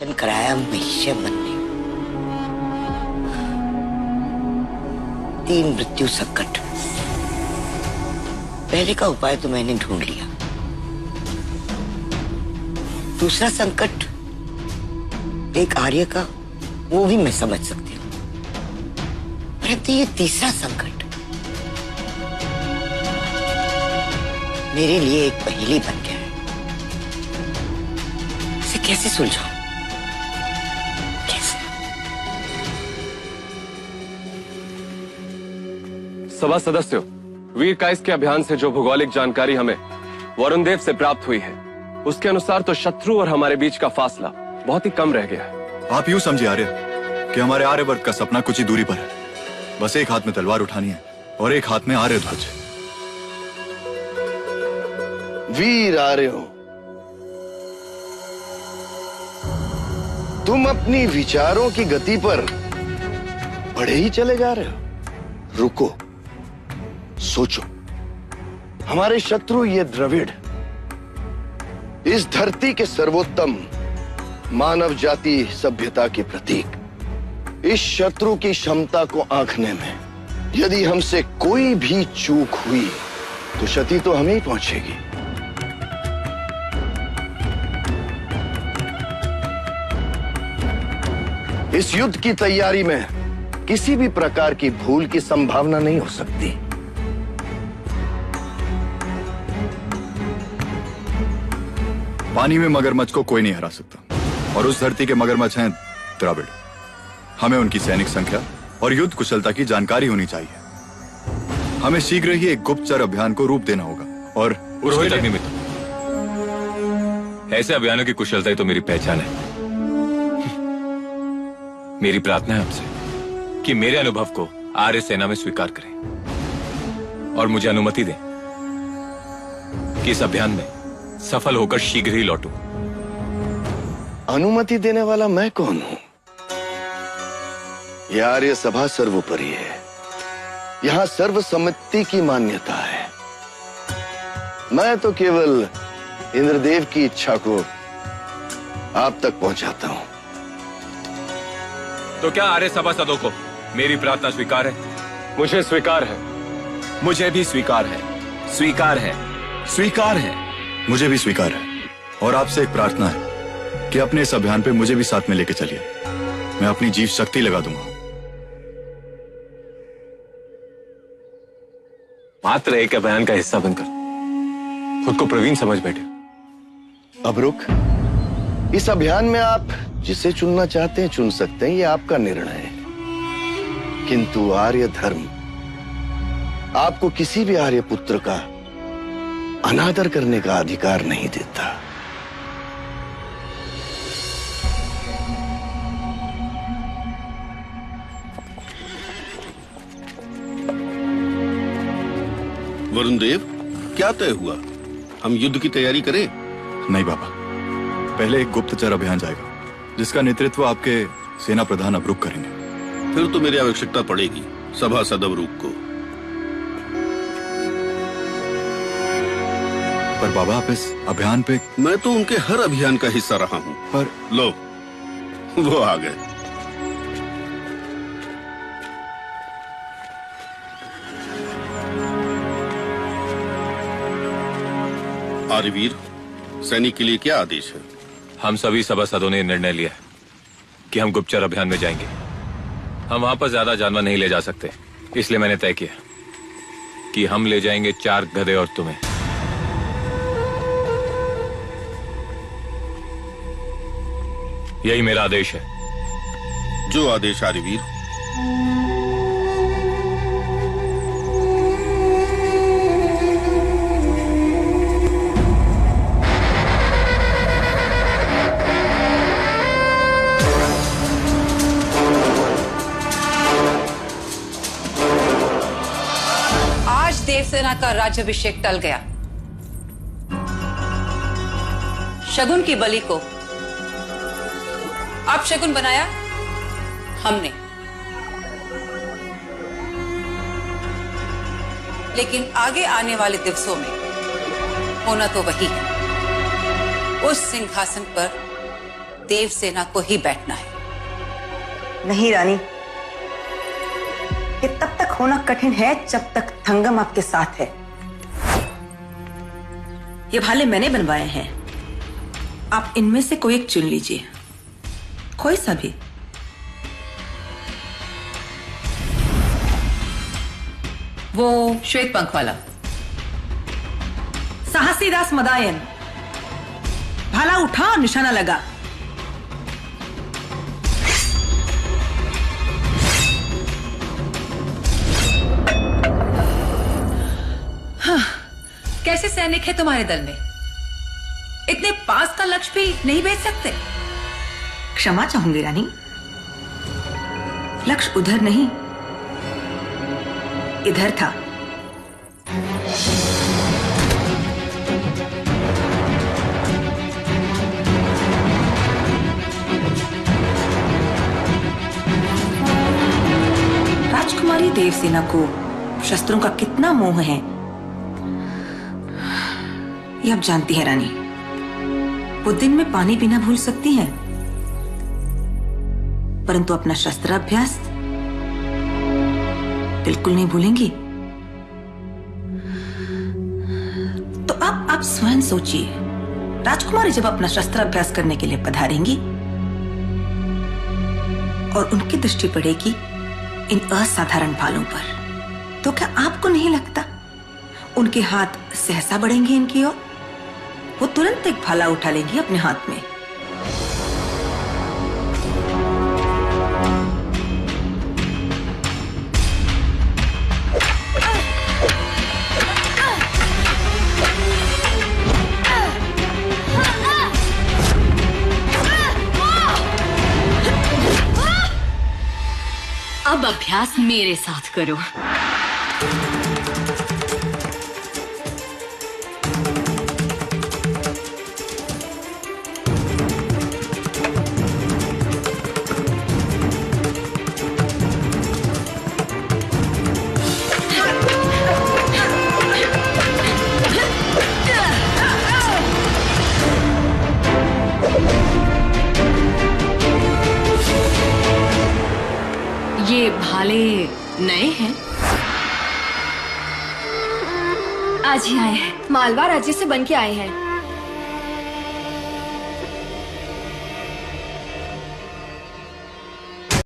जन कराया महिष्यमन ने। 3 मृत्यु संकट। पहले का उपाय तो मैंने ढूंढ लिया। दूसरा संकट एक आर्य का, वो भी मैं समझ सकती हूँ, परंतु ये तीसरा संकट मेरे लिए एक पहेली बन गया है। इसे कैसे सुलझाऊं? कैसे? सभा सदस्यों, वीर काइस के अभियान से जो भौगोलिक जानकारी हमें वरुण देव से प्राप्त हुई है, उसके अनुसार तो शत्रु और हमारे बीच का फासला बहुत ही कम रह गया है। आप यूं समझिए आर्य कि हमारे आर्यवर्त का सपना कुछ ही दूरी पर है। बस एक हाथ में तलवार उठानी है और एक हाथ में आर्य ध्वज। वीर आर्यों, तुम अपनी विचारों की गति पर बढ़े ही चले जा रहे हो। रुको, सोचो। हमारे शत्रु ये द्रविड़, इस धरती के सर्वोत्तम मानव जाति सभ्यता के प्रतीक, इस शत्रु की क्षमता को आंकने में यदि हमसे कोई भी चूक हुई तो क्षति तो हमें ही पहुंचेगी। इस युद्ध की तैयारी में किसी भी प्रकार की भूल की संभावना नहीं हो सकती। पानी में मगरमच्छ को कोई नहीं हरा सकता और उस धरती के मगरमच्छ हैं द्रविड़। हमें उनकी सैनिक संख्या और युद्ध कुशलता की जानकारी होनी चाहिए। हमें शीघ्र ही एक गुप्तचर अभियान को रूप देना होगा और पुरोहित अग्निमित्र, ऐसे अभियानों की कुशलता ही तो मेरी पहचान है। मेरी प्रार्थना है आपसे कि मेरे अनुभव को आर्य सेना में स्वीकार करें और मुझे अनुमति दें कि इस अभियान में सफल होकर शीघ्र ही लौटूं। अनुमति देने वाला मैं कौन हूं? यह आर्य सभा सर्वोपरि है। यहां सर्वसम्मति की मान्यता है। मैं तो केवल इंद्रदेव की इच्छा को आप तक पहुंचाता हूं। तो क्या आर्य सभासदों को मेरी प्रार्थना स्वीकार है? मुझे स्वीकार है। मुझे भी स्वीकार है। स्वीकार है। स्वीकार है। मुझे भी स्वीकार है। और आपसे एक प्रार्थना है कि अपने इस अभियान पे मुझे भी साथ में लेके चलिए। मैं अपनी जीव शक्ति लगा दूंगा। मात्र एक अभियान का हिस्सा बनकर खुद को प्रवीण समझ बैठे। अबरुक, इस अभियान में आप जिसे चुनना चाहते हैं चुन सकते हैं, यह आपका निर्णय है। किंतु आर्य धर्म आपको किसी भी आर्य पुत्र का अनादर करने का अधिकार नहीं देता। वरुण देव, क्या तय हुआ? हम युद्ध की तैयारी करें? नहीं बाबा, पहले एक गुप्तचर अभियान जाएगा जिसका नेतृत्व आपके सेना प्रधान अबरुक करेंगे। फिर तो मेरी आवश्यकता पड़ेगी सभासद अबरुक को। पर बाबा, आप इस अभियान पे... मैं तो उनके हर अभियान का हिस्सा रहा हूं। पर लो, वो आ गए। आर्यवीर, सैनिक के लिए क्या आदेश है? हम सभी सभासदों ने निर्णय लिया है कि हम गुप्तचर अभियान में जाएंगे। हम वहां पर ज्यादा जानवर नहीं ले जा सकते, इसलिए मैंने तय किया कि हम ले जाएंगे 4 गधे और तुम्हें। यही मेरा आदेश है। जो आदेश आर्यवीर। आज देवसेना का राज्याभिषेक टल गया। शगुन की बलि को अब शगुन बनाया हमने, लेकिन आगे आने वाले दिवसों में होना तो वही है। उस सिंहासन पर देवसेना को ही बैठना है। नहीं रानी, ये तब तक होना कठिन है जब तक थंगम आपके साथ है। ये भाले मैंने बनवाए हैं, आप इनमें से कोई एक चुन लीजिए, कोई सा भी। वो श्वेत पंख वाला। साहसीदास मदायन। भाला उठा और निशाना लगा। हाँ, कैसे सैनिक है तुम्हारे दल में? इतने पास का लक्ष्य भी नहीं भेज सकते? क्षमा चाहूंगी रानी, लक्ष्य उधर नहीं इधर था। राजकुमारी देवसेना को शस्त्रों का कितना मोह है ये आप जानती है रानी। वो दिन में पानी पीना भूल सकती हैं, परंतु अपना शस्त्राभ्यास बिल्कुल नहीं भूलेंगी। तो आप स्वयं सोचिए, राजकुमारी जब अपना शस्त्राभ्यास करने के लिए पधारेंगी और उनकी दृष्टि पड़ेगी इन असाधारण भालों पर, तो क्या आपको नहीं लगता उनके हाथ सहसा बढ़ेंगे इनकी ओर? वो तुरंत एक भाला उठा लेंगी अपने हाथ में। अब अभ्यास मेरे साथ करो। ये भाले नए हैं? आज ही आए हैं, मालवा राज्य से बन के आए हैं।